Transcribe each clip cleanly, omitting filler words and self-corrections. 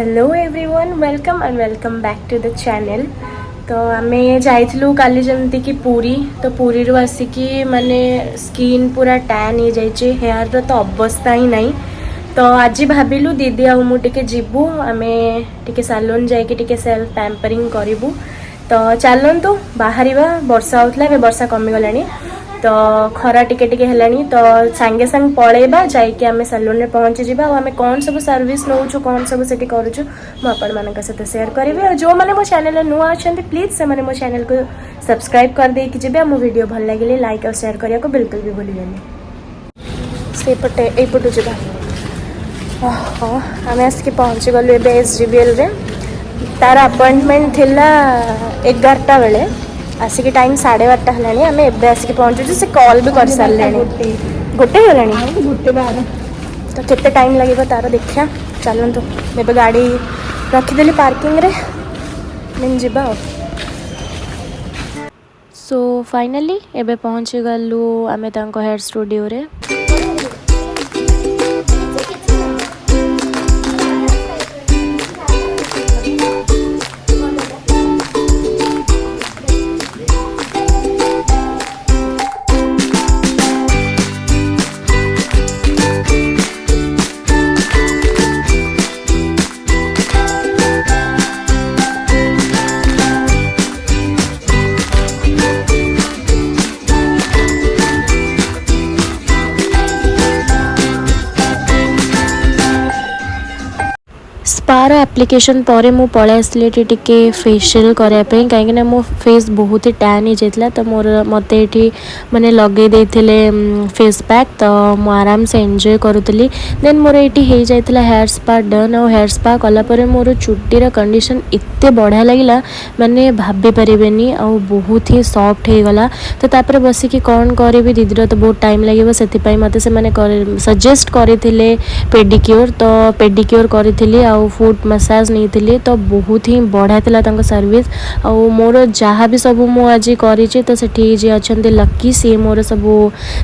Hello everyone welcome and welcome back to the channel. तो आम जाइलु काली जमती कि पुरी तो पुरी रू आसिकी माने स्किन पूरा टैन हो जाइए हेयर रो तो अवस्था ही नहीं। तो आज भाविलु दीदी आ मुझे जीवु आम टे सालोन जाकि सेल्फ पैम्परिंग करूँ। तो चलतु बाहर वर्षा होता वर्षा कमीगला तो खरा टिके टिके हेलानी तो सांगे सांग पलैबा जाइए आम सालोन में पहुँची जावा आम कौन सब सर्विस नौ कौन सब से करूँ मुझे मान सहित सेयार करी और जो मैंने मो चैनल नुआ अच्छा प्लीज से मो चैनल को सब्सक्राइब कर देकी जी मो वीडियो भल लगे लाइक और शेयर करने को बिल्कुल भी भूलिए से पटे यपटू जा। आम आसिक पहुँची गलु ए SGBL रे तार अपॉइंटमेंट थिला 11टा बेले आसिक टाइम 12:30 है आम एवं आसिक पहुँचुଛୁ से कॉल भी कर सारे गोटे गला गोटे बार तो केते टाइम लगे तार देखा चलतु एवं गाड़ी रखीदेली पार्किंग रे मैं जीवा। सो फाइनली एबे पहुँची गलु आम हेयर स्टूडियो रे। स्पार एप्लिकेशन पर मु पलै आसली टिके फेशियल करने कहीं मो फेस बहुत ही टैन हो जाता तो मोर मत माने लगे देते फेस पैक तो मु आराम से एंजॉय करुली। देन मोर ये जाता हेयर स्पा डन और हेयर स्पा कलापर मोर चुटीर कंडीशन एत बढ़िया लगिला माने भाभी पारे आ बहुत ही सॉफ्ट हो गला। तो तापर बसिकी कौन करी दीदीर तो बहुत टाइम लगे से मत से सजेस्ट करते पेडिक्योर तो पेडिक्योर करी आ फुट मसाज नहीं तो बहुत ही बढ़िया था सर्विस आ मोर जहाँ भी सब मु आज करी तो सेठी जी अच्छा लकी सी मोर सब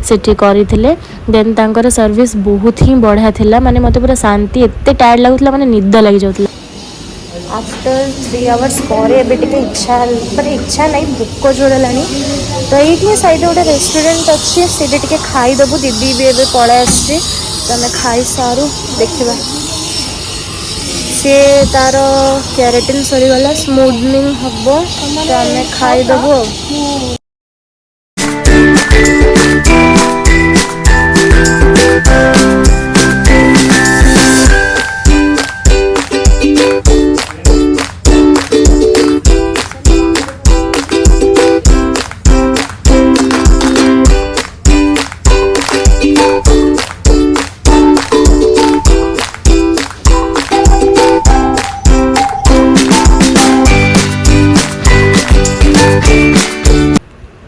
सेठी करते देन तांकर सर्विस बहुत ही बढ़िया था माने मते पूरा शांति एत टायर्ड लगुला माने निद लगी जाउतला। आफ्टर 3 आवर्स पर इच्छा पर इच्छा नहीं भोक जोड़ला तो ये साइड गोटे रेस्टोरेंट अच्छी से खाईदेबू दीदी भी एबे पड़े आसी तो आम खाई सारू देखा सी तार केराटिन सरीगला स्मूथनिंग हम तो आम खाईदेबू।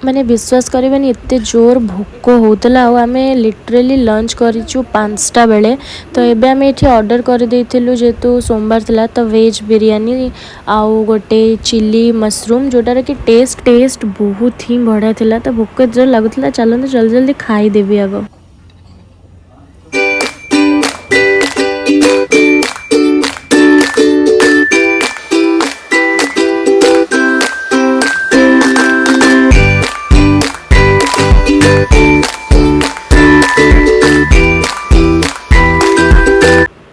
मैंने विश्वास करें एत जोर भोक होता आम लिटरेली लंच करूँ 5टा बेले तो एबे आम ये ऑर्डर कर देलु जेहेतु सोमवार थिला तो वेज बिरयानी आउ गोटे चिली मशरूम जोटार कि टेस्ट बहुत ही बढ़िया थिला तो भोक जोर लगुला चलते जल्दी जल्दी खाईदेवी आग।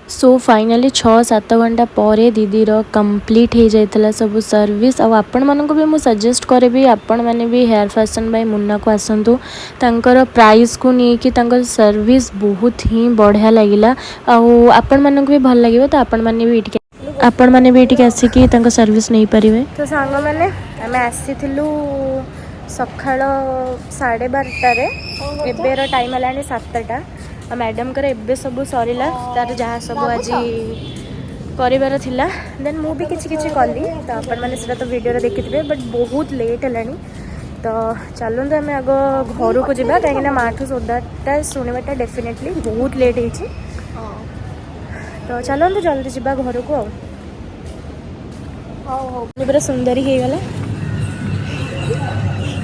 सो फाइनली 6-7 घंटा पर दीदीर कंप्लीट हो जाता सब सर्विस आपण मानक भी मुझे सजेस्ट करी आपण मैंने भी हेयर फैशन बाय मुन्ना को आसतु तांकर प्राइस को लेकिन सर्विस बहुत ही बढ़िया लगिला आपण मानक भी भल लगे तो आपण मैंने भी ये आसिकी सर्विस नहीं पारे। तो सांग मैंने आम आसीलु सकाळ 12:30 एबेर टाइम है 7टा मैडम कर एबे सब सरला तार जहाँ सब आज करार थिला देन मु भी किछि कली तो अपन मैंने से तो वीडियो देखिथे बट बहुत लेट है तो चलते आम आग घर को जावा कहीं माठू सोदाटा शुणवाटा डेफिनेटली बहुत लेट हो तो चलते जल्दी जावा घर को पूरा सुंदरी हो गला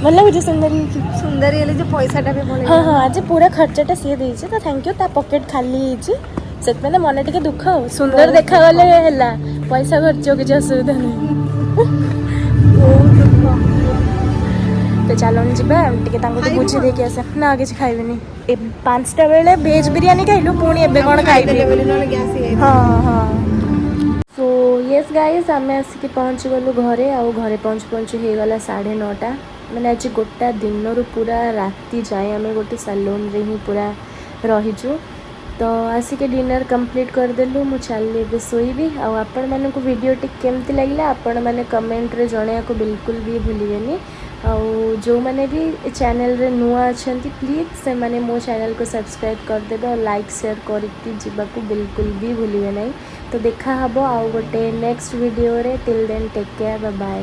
भल लगे सुंदर ये जो पैसाटा भी हाँ हाँ आज पूरा खर्चाटा सी देती तो थैंक यू ता पॉकेट खाली से मन टे दुख सुंदर देखा गले है पैसा खर्च किसी असुविधा नहीं तो चलन जा बुझी देखिए आस ना कि खाइबी 5टा बेले भेज बिरियानी खाइलु पुणी एबे कौन खाइबी हाँ हाँ सो येस गाइस आम आसिक पहुँची गलु घरे आउ घरे पहुँचु पहुँचु हो गला 9:30 मैंने आज गोटा दिन रू पूरा राति जाए आम गोटे सालोन रे ही पूरा रहीजु तो आसिक डिनर कंप्लीट करदेलु मु चलि ए शोबी आपण मानक वीडियोटी केमती लगे आपण मैंने कमेंट रे जणया को बिल्कुल भी भूलिबेनी आउ जो मैंने भी चैनल रे नुआ अच्छा प्लीज से मैंने मो चैनल को सब्सक्राइब करदेवे और लाइक शेयर करके जीवाक बिल्कुल भी भूलिबे नहीं तो देखा हबो आउ गोटे नेक्स्ट वीडियो रे till then take care bye bye.